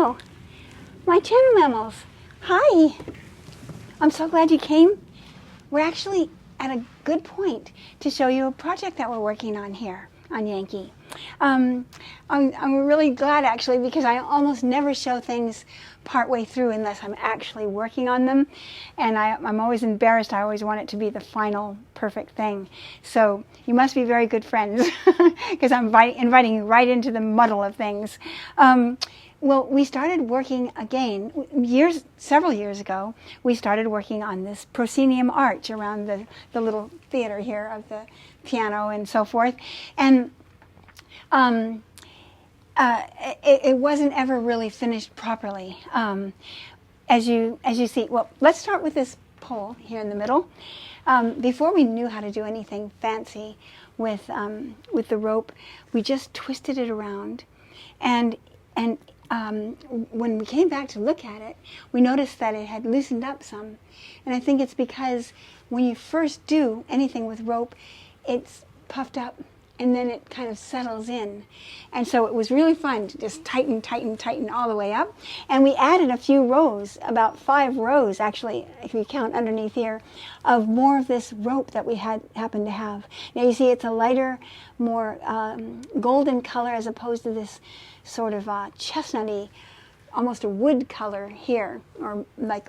Oh, my channel mammals. Hi. I'm so glad you came. We're actually at a good point to show you a project that we're working on here on Yankee. I'm really glad actually, because I almost never show things partway through unless I'm actually working on them, and I'm always embarrassed. I always want it to be the final perfect thing. So you must be very good friends because I'm inviting you right into the muddle of things. Well, we started working again several years ago. We started working on this proscenium arch around the little theater here of the piano and so forth, and it wasn't ever really finished properly. As you see, well, let's start with this pole here in the middle. Before we knew how to do anything fancy with the rope, we just twisted it around, and when we came back to look at it, we noticed that it had loosened up some. And I think it's because when you first do anything with rope, it's puffed up and then it kind of settles in. And so it was really fun to just tighten, tighten, tighten all the way up. And we added a few rows, about 5 rows actually, if you count underneath here, of more of this rope that we happened to have. Now you see it's a lighter, more golden color as opposed to this sort of chestnutty, almost a wood color here, or like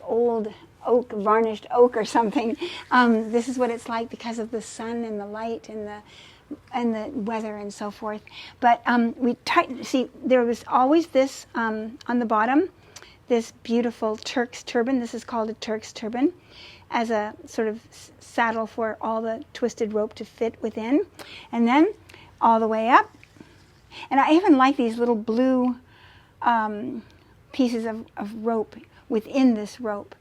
old oak, varnished oak or something. This is what it's like because of the sun and the light and the weather and so forth. But we see there was always this on the bottom, this beautiful Turk's turban. This is called a Turk's turban, as a sort of saddle for all the twisted rope to fit within, and then all the way up. And I even like these little blue pieces of rope within this rope.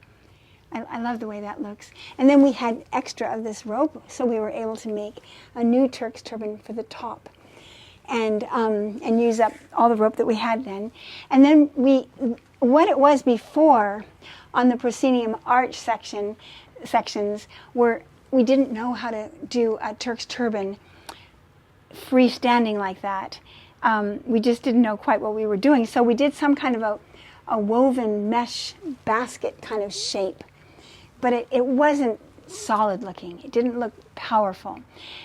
I love the way that looks. And then we had extra of this rope, so we were able to make a new Turk's turban for the top, and use up all the rope that we had then. And then what it was before on the proscenium arch sections were, we didn't know how to do a Turk's turban freestanding like that. We just didn't know quite what we were doing, so we did some kind of a woven mesh basket kind of shape. But it wasn't solid looking. It didn't look powerful.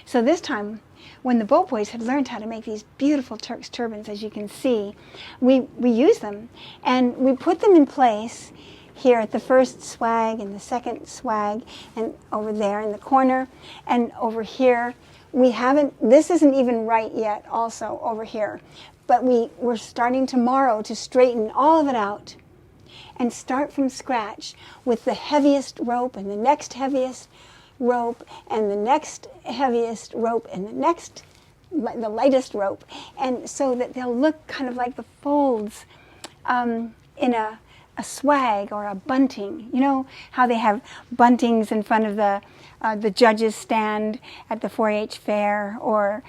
So this time, when the boat boys had learned how to make these beautiful Turk's turbans, as you can see, we used them. And we put them in place here at the first swag and the second swag, and over there in the corner, and over here. This isn't even right yet also over here. But we're starting tomorrow to straighten all of it out and start from scratch with the heaviest rope and the next heaviest rope and the next heaviest rope and the lightest rope, and so that they'll look kind of like the folds in a swag or a bunting. You know how they have buntings in front of the judges' stand at the 4-H fair, or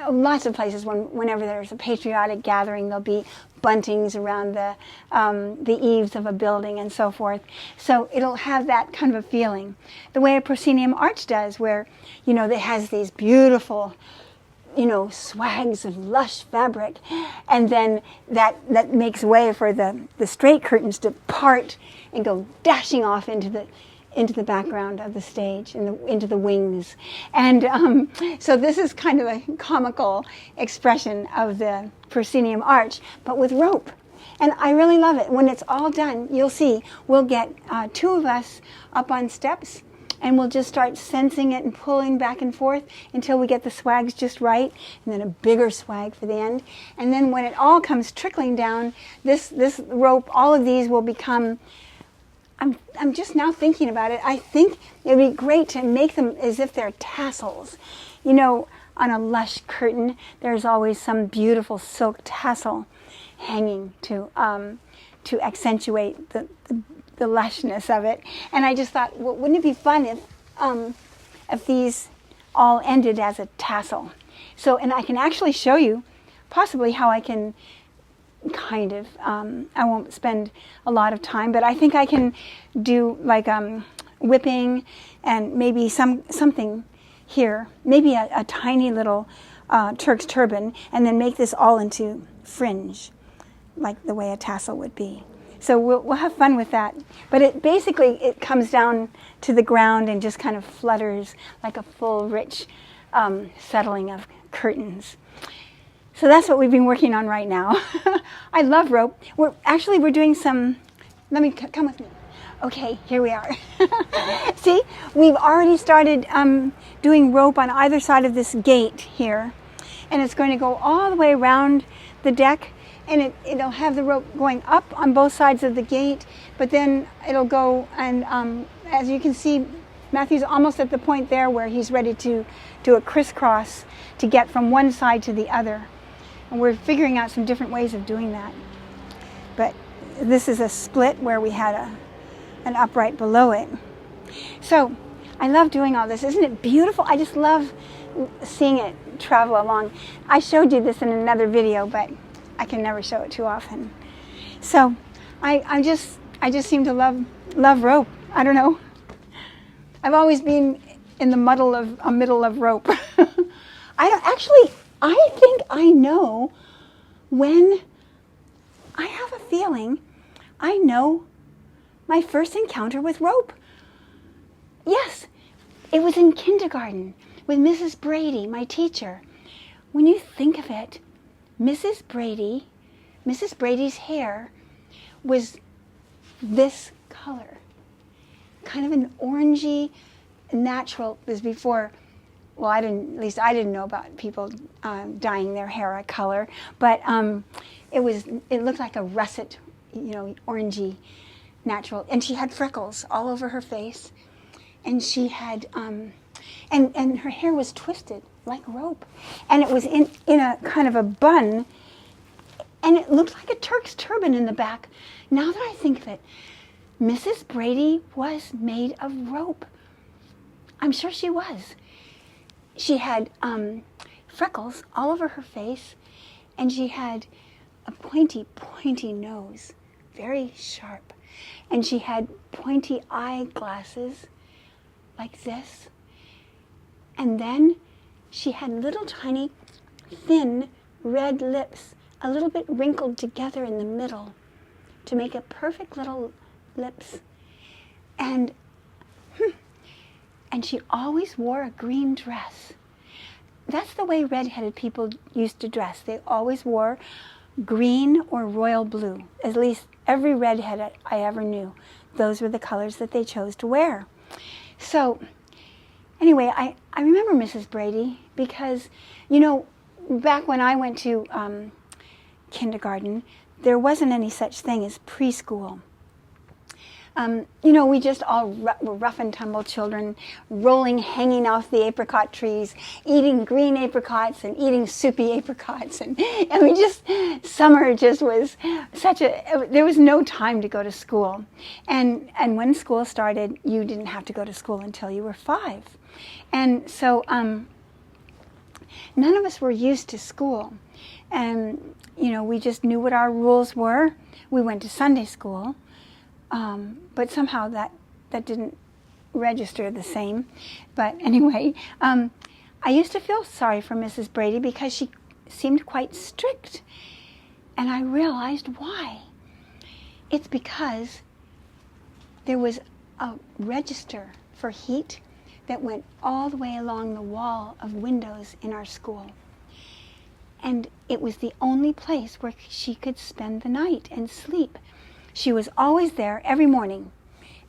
lots of places whenever there's a patriotic gathering, there'll be buntings around the eaves of a building and so forth. So it'll have that kind of a feeling, the way a proscenium arch does, where it has these beautiful swags of lush fabric, and then that makes way for the straight curtains to part and go dashing off into the background of the stage, into the wings. And so this is kind of a comical expression of the proscenium arch, but with rope. And I really love it. When it's all done, you'll see, we'll get 2 of us up on steps, and we'll just start sensing it and pulling back and forth until we get the swags just right, and then a bigger swag for the end. And then when it all comes trickling down, this rope, all of these will become, I'm just now thinking about it, I think it would be great to make them as if they're tassels. On a lush curtain, there's always some beautiful silk tassel hanging to accentuate the lushness of it. And I just thought, well, wouldn't it be fun if these all ended as a tassel? So, and I can actually show you possibly how I can kind of, I won't spend a lot of time, but I think I can do like whipping and maybe something here, maybe a tiny little Turk's turban, and then make this all into fringe, like the way a tassel would be. So we'll have fun with that. But it comes down to the ground and just kind of flutters like a full, rich settling of curtains. So that's what we've been working on right now. I love rope. We're doing some, come with me. Okay, here we are. See, we've already started doing rope on either side of this gate here. And it's going to go all the way around the deck, and it'll have the rope going up on both sides of the gate, but then it'll go, and as you can see, Matthew's almost at the point there where he's ready to do a crisscross to get from one side to the other. And we're figuring out some different ways of doing that. But this is a split where we had an upright below it. So I love doing all this. Isn't it beautiful? I just love seeing it travel along. I showed you this in another video, but I can never show it too often. So I just seem to love rope. I don't know. I've always been in the middle of rope. I think I know when, I have a feeling I know my first encounter with rope. Yes, it was in kindergarten with Mrs. Brady, my teacher. When you think of it, Mrs. Brady's hair was this color, kind of an orangey, natural. This was before, well, at least I didn't know about people dyeing their hair a color, but it looked like a russet, orangey, natural. And she had freckles all over her face, and she had, and her hair was twisted like rope, and it was in a kind of a bun, and it looked like a Turk's turban in the back. Now that I think of it, Mrs. Brady was made of rope. I'm sure she was. She had freckles all over her face, and she had a pointy nose, very sharp. And she had pointy eyeglasses like this. And then she had little tiny, thin, red lips, a little bit wrinkled together in the middle to make a perfect little lips. And she always wore a green dress. That's the way red-headed people used to dress. They always wore green or royal blue. At least every redhead I ever knew, those were the colors that they chose to wear. So anyway, I remember Mrs. Brady because, back when I went to kindergarten, there wasn't any such thing as preschool. We just all were rough and tumble children, hanging off the apricot trees, eating green apricots and eating soupy apricots. And summer just was there was no time to go to school. And when school started, you didn't have to go to school until you were 5. And so none of us were used to school. And, we just knew what our rules were. We went to Sunday school. But somehow that didn't register the same. But anyway, I used to feel sorry for Mrs. Brady because she seemed quite strict. And I realized why. It's because there was a register for heat that went all the way along the wall of windows in our school. And it was the only place where she could spend the night and sleep. She was always there every morning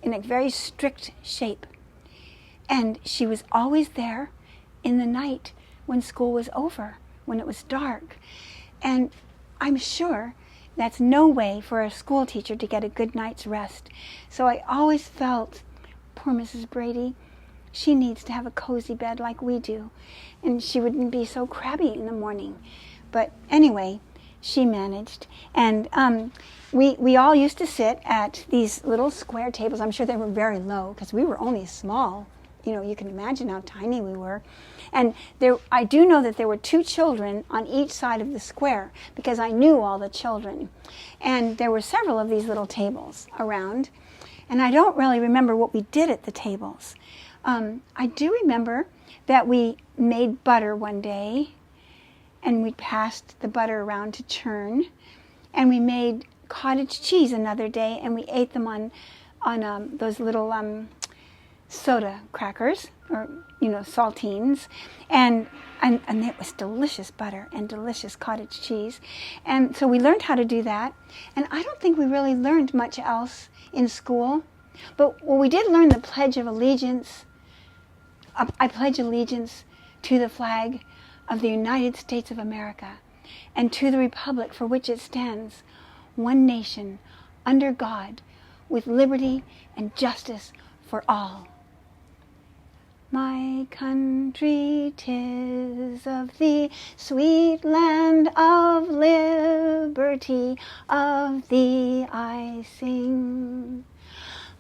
in a very strict shape. And she was always there in the night when school was over, when it was dark. And I'm sure that's no way for a school teacher to get a good night's rest. So I always felt, poor Mrs. Brady, she needs to have a cozy bed like we do. And she wouldn't be so crabby in the morning. But anyway, she managed. And we all used to sit at these little square tables. I'm sure they were very low because we were only small. You can imagine how tiny we were. And I do know that there were 2 children on each side of the square because I knew all the children. And there were several of these little tables around. And I don't really remember what we did at the tables. I do remember that we made butter one day and we passed the butter around to churn, and we made cottage cheese another day, and we ate them on those little soda crackers, or saltines, and it was delicious butter and delicious cottage cheese. And so we learned how to do that, and I don't think we really learned much else in school, but we did learn the Pledge of Allegiance. I pledge allegiance to the flag of the United States of America and to the republic for which it stands, one nation, under God, with liberty and justice for all. My country, 'tis of thee, sweet land of liberty, of thee I sing.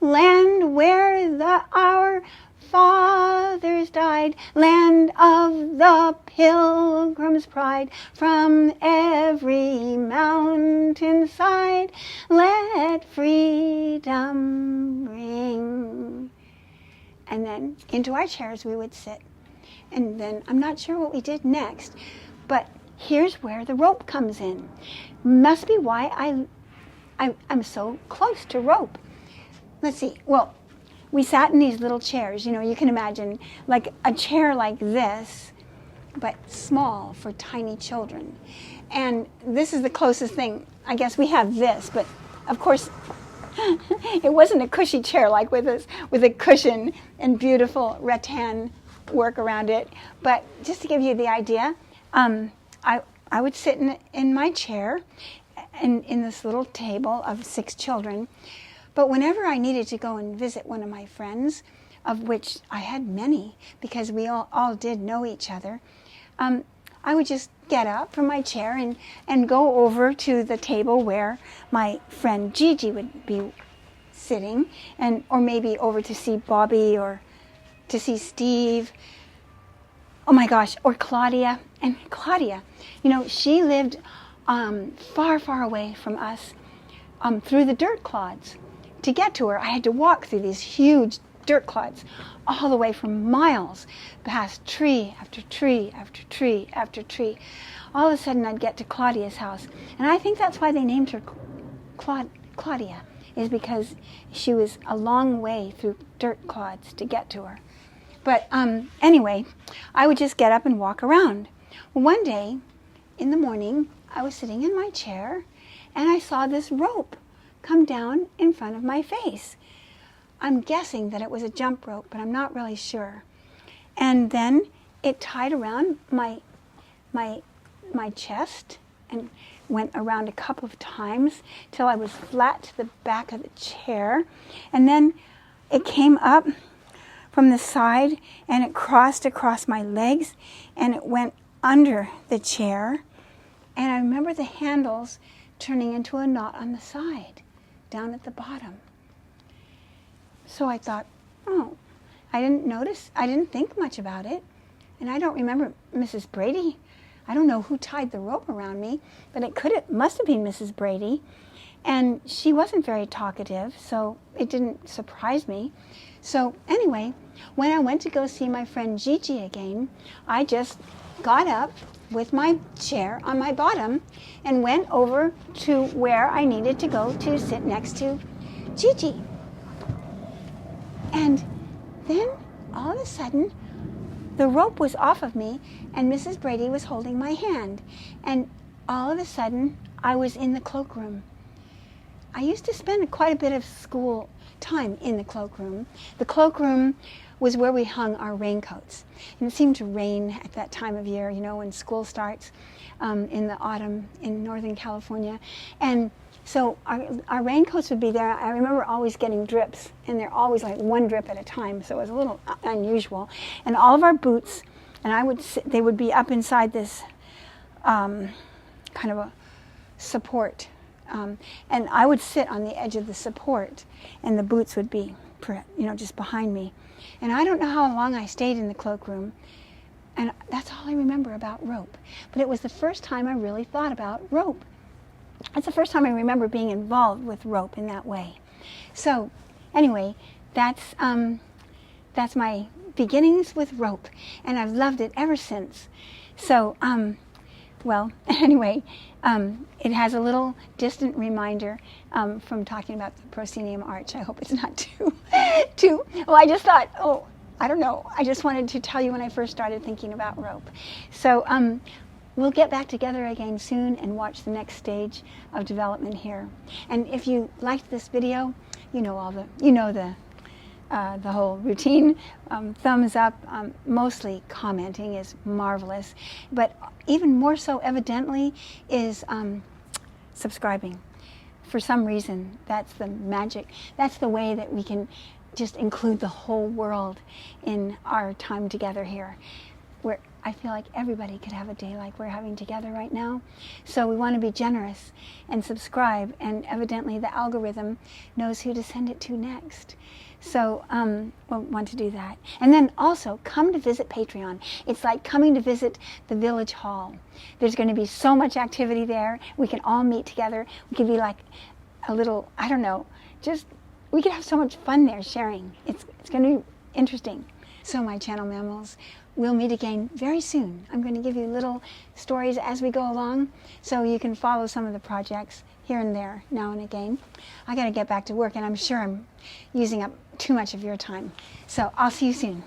Land where our fathers died, land of the Pilgrim's pride, from every mountainside, let freedom ring. And then into our chairs we would sit. And then I'm not sure what we did next, but here's where the rope comes in. Must be why I'm so close to rope. Let's see. Well, we sat in these little chairs. You can imagine like a chair like this, but small for tiny children. And this is the closest thing. I guess we have this, but of course, it wasn't a cushy chair like with a cushion and beautiful rattan work around it. But just to give you the idea, I would sit in my chair in this little table of 6 children. But whenever I needed to go and visit one of my friends, of which I had many because we all did know each other, I would just get up from my chair and go over to the table where my friend Gigi would be sitting, or maybe over to see Bobby or to see Steve. Oh my gosh, or Claudia. And Claudia, she lived far, far away from us through the dirt clods. To get to her, I had to walk through these huge dirt clods all the way for miles, past tree after tree after tree after tree. All of a sudden, I'd get to Claudia's house. And I think that's why they named her Claudia, is because she was a long way through dirt clods to get to her. But anyway, I would just get up and walk around. Well, one day, in the morning, I was sitting in my chair, and I saw this rope come down in front of my face. I'm guessing that it was a jump rope, but I'm not really sure. And then it tied around my chest and went around a couple of times till I was flat to the back of the chair. And then it came up from the side and it crossed across my legs and it went under the chair. And I remember the handles turning into a knot on the side, down at the bottom. So I thought, I didn't think much about it. And I don't remember Mrs. Brady. I don't know who tied the rope around me, but it must have been Mrs. Brady. And she wasn't very talkative, so it didn't surprise me. So anyway, when I went to go see my friend Gigi again, I just got up with my chair on my bottom and went over to where I needed to go to sit next to Gigi. And then all of a sudden, the rope was off of me and Mrs. Brady was holding my hand. And all of a sudden, I was in the cloakroom. I used to spend quite a bit of school time in the cloakroom. The cloakroom was where we hung our raincoats. And it seemed to rain at that time of year, when school starts in the autumn in Northern California. And so our raincoats would be there. I remember always getting drips, and they're always like one drip at a time, so it was a little unusual. And all of our boots, and they would be up inside this kind of a support. And I would sit on the edge of the support, and the boots would be, just behind me. And I don't know how long I stayed in the cloakroom, and that's all I remember about rope. But it was the first time I really thought about rope. It's the first time I remember being involved with rope in that way. So anyway, that's my beginnings with rope, and I've loved it ever since. So Well, anyway, it has a little distant reminder from talking about the proscenium arch. I hope it's not too, well, I just thought, oh, I don't know. I just wanted to tell you when I first started thinking about rope. So we'll get back together again soon and watch the next stage of development here. And if you liked this video, you know the whole routine. Thumbs up, mostly commenting is marvelous, but even more so evidently is subscribing. For some reason, that's the magic. That's the way that we can just include the whole world in our time together here, where I feel like everybody could have a day like we're having together right now. So we want to be generous and subscribe, and evidently the algorithm knows who to send it to next. So we'll want to do that. And then also come to visit Patreon. It's like coming to visit the village hall. There's going to be so much activity there. We can all meet together. We could be like a little, I don't know, just, we could have so much fun there sharing. It's going to be interesting. So my channel mammals, we'll meet again very soon. I'm going to give you little stories as we go along so you can follow some of the projects here and there now and again. I got to get back to work, and I'm sure I'm using up too much of your time. So I'll see you soon.